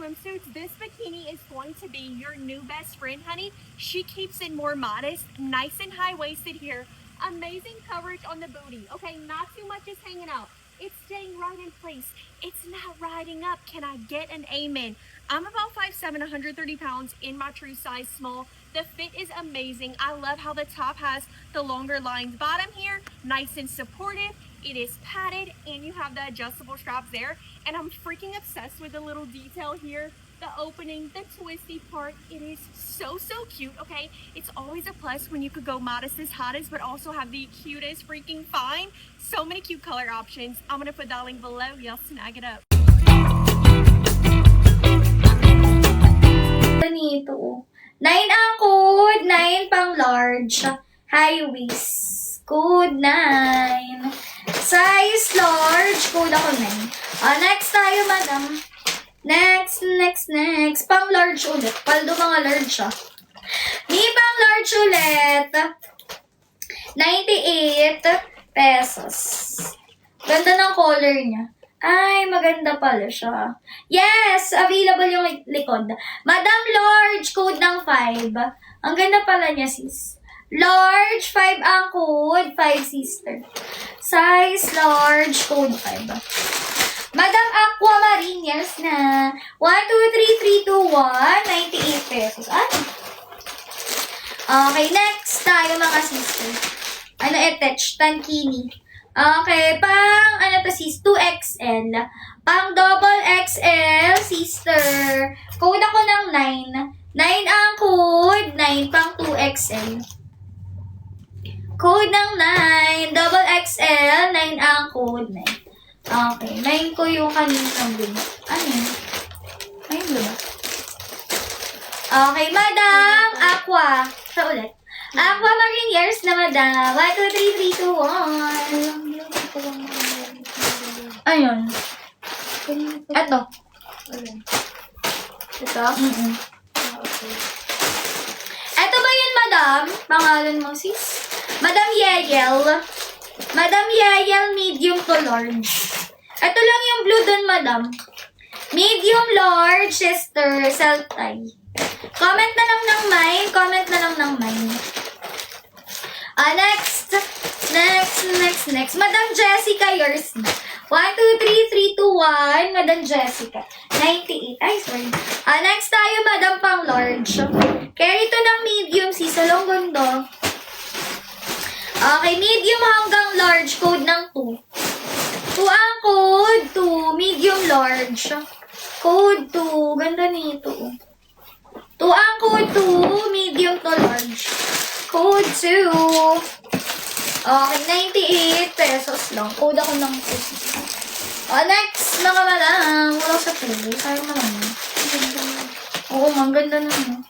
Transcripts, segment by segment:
swimsuits, this bikini is going to be your new best friend, honey. She keeps it more modest, nice and high-waisted here. Amazing coverage on the booty. Okay, not too much is hanging out. It's staying right in place. It's not riding up. Can I get an amen? I'm about 5'7", 130 pounds in my true size small. The fit is amazing. I love how the top has the longer lines bottom here, nice and supportive. It is padded and you have the adjustable straps there. And I'm freaking obsessed with the little detail here, the opening, the twisty part. It is so cute, okay? It's always a plus when you could go modest as hottest, but also have the cutest freaking find. So many cute color options. I'm gonna put that link below. Y'all snag it up. Ganito. 9 ang code, 9 pang large, high waist, code 9. Size large, code ako 9. Next tayo, madam. Next. Pang large ulit. Paldo mga large siya. Pang large ulit. 98 pesos. Ganda ng color niya. Ay, maganda pala siya. Yes! Available yung likod. Madam Large, code ng 5. Ang ganda pala niya, sis. Large, 5 ang code. 5, sister. Size large, code 5. Madam Aquamarine, yes na. 1, 2, 3, 3, 2, 1. 98 pesos. Okay, next tayo mga sister. Attach? Tankini. Okay, pang, sis, 2XL. Pang double XL, sister. Code ako ng 9. 9 ang code, 9 pang 2XL. Code ng 9, double XL, 9 ang code, 9. Okay, 9 ko yung kaninang blue. Ano yun? Ayun ba? Okay, madam, aqua. Siya ulit. Aquamarine years na madam. 1, 2, 3, 3, 2, 1. Ayun. Ito. Ito? Okay. Ito ba yun, madam? Pangalan mo, sis? Madam Yeyel. Madam Yeyel, medium to large. Ito lang yung blue dun, madam. Medium, large, sister, self-tie. Comment na lang ng mine. Comment na lang ng mine. Next. Madam Jessica, yours na. 1, 2, 3, 3, 2, 1. Madam Jessica. 98. Ay, sorry. Next tayo, madam pang large. Carry to ng medium, sis. Along gundo. Okay, medium hanggang large. Code ng 2. 2 ang code. 2. Medium, large. Code 2. Ganda nito. 2 ang code 2. Medium to large. Code 2. Okay, 98 pesos lang. Code ako ng 2. Next, mga madam. Wala sa tubo. Sayang naman. Oo, ang ganda naman.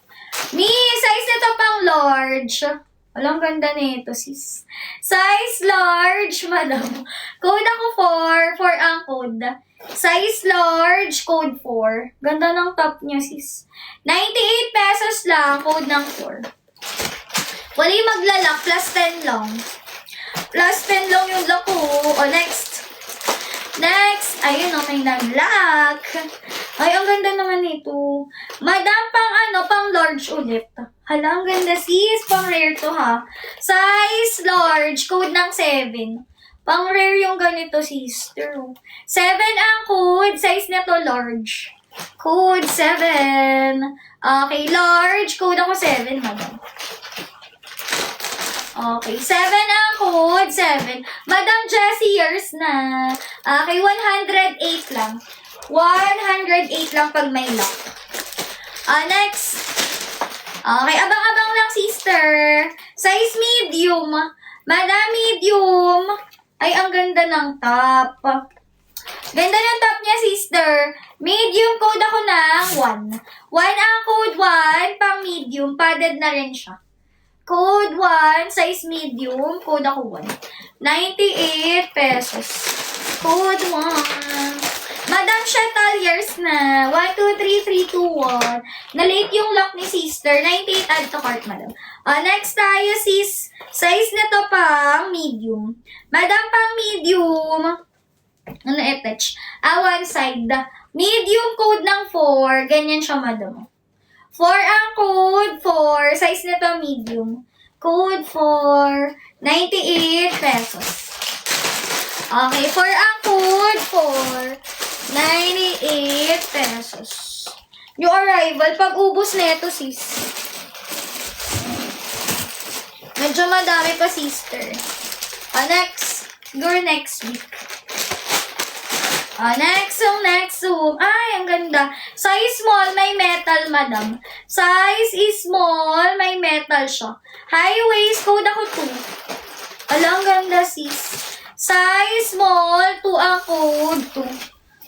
Size nito pang large. Walang ganda nito, sis. Size large, madam. Code ako 4. 4 ang code. Size large, code 4. Ganda ng top niya, sis. 98 pesos lang, code ng 4. Wala yung maglalak, plus 10 lang. Plus 10 lang yung lock ko. Next. Ayun, may nag-lock. Ay, ang ganda naman nito. Madam, pang large ulit. Hala, ang ganda, sis. Pang rare to, ha. Size large, code ng 7. Pang rare yung ganito, sister. 7 ang code. Size na to large. Code 7. Okay, large. Code ako 7, madam. Okay, 7 ang code. 7. Madam Jessie, yours na. Okay, 108 lang. 108 lang pag may lock. Next. Okay, abang-abang lang, sister. Size medium. Madam, medium. Ay, ang ganda ng top. Ganda ng top niya, sister. Medium, code ako ng 1. 1 ang code 1, pang medium. Padded na rin siya. Code 1, size medium. Code ako 1. 98 pesos. Code 1. Madam Chantal, years na. 1, 2, 3, 3, 2, 1. Na-late yung lock ni sister. 98 add to cart, madam. Next tayo, sis. Size na to pang medium. Madam, pang medium. Ano attach? One side. Medium code ng 4. Ganyan siya, madam. 4 ang code. 4. Size nito medium. Code 4. 98 pesos. Okay, 4 ang code. 4. 98 pesos. New arrival. Pag ubos na ito, sis. Medyo madami pa, sister. Next. Siguro next week. Next zoom. Ay, ang ganda. Size small, may metal, madam. Size is small, may metal siya. High waist, code ako 2. Ala, ang ganda, sis. Size small, 2 ang code 2.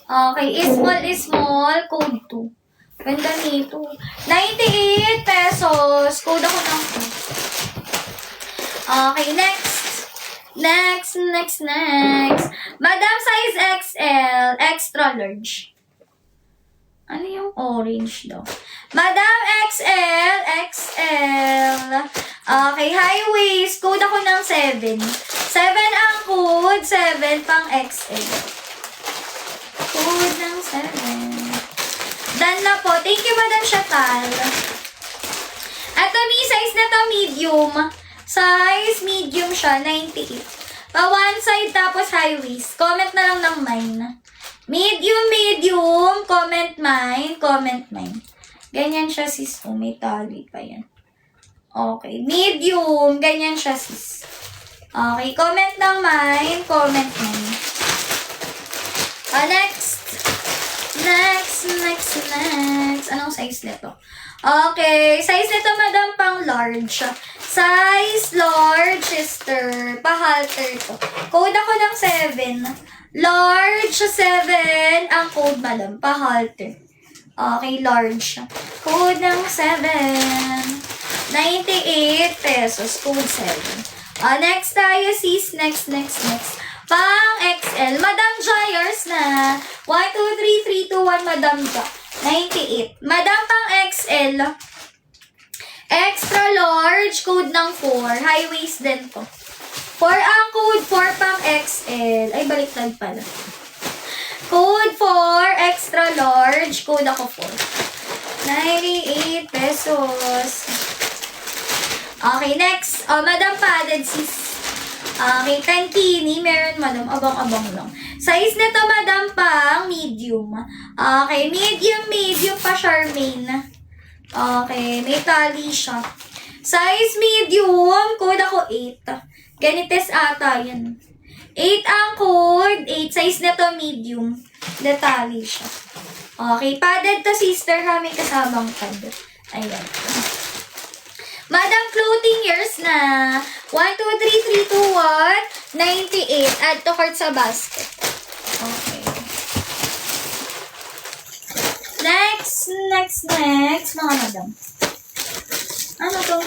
Okay, is small, code 2. Ganda nito. 98 pesos. Code ako ng 2. Okay, next. Next. Madam, size XL, extra large. Ano yung orange daw? Madam, XL. Okay, high waist. Code ako ng 7. 7 ang code, 7 pang XL. Code ng 7. Done na po. Thank you, Madam Shatal. Ito, size na to medium. Size medium siya, 98. Pa one side tapos high waist. Comment na lang ng mine. Medium. Comment mine. Ganyan siya, sis. Oh, may tali pa yan. Okay. Medium. Ganyan siya, sis. Okay. Comment ng mine. Comment mine. Next. Anong size nito? Okay. Size nito, madam, pang large. Size large, sister. Pa-halter to. Code ako ng 7. Large, 7. Ang code, madam. Pa-halter. Okay, large. Code ng 7. 98 pesos. Code 7. Next tayo, sis. Next. Pang XL. Madam Ja, yours na. 1, 2, 3, 3, 2, 1, Madam Ja. 98. Madam, pang XL. Extra large, code ng 4. High waist din to. 4 ang code, 4 pang XL. Ay, baliktad pala. Code 4, extra large, code ako 4. 98 pesos. Okay, next. Madam, padded, sis. Okay, tankini. Meron, madam. Abang-abang lang. Size nito, madam, pang medium. Okay, medium pa, Charmaine. Okay, may tali siya. Size medium, code ako 8. Ganites ata yan. 8 ang code, 8. Size nito medium. Detali siya. Okay, padded to, sister, ha. May kasamang pad. Ayan. Madam, clothing years na. 1, 2, 3, 3, 2, 1. 98. Add to cart sa basket. Okay. Next, mga madam. Ano to?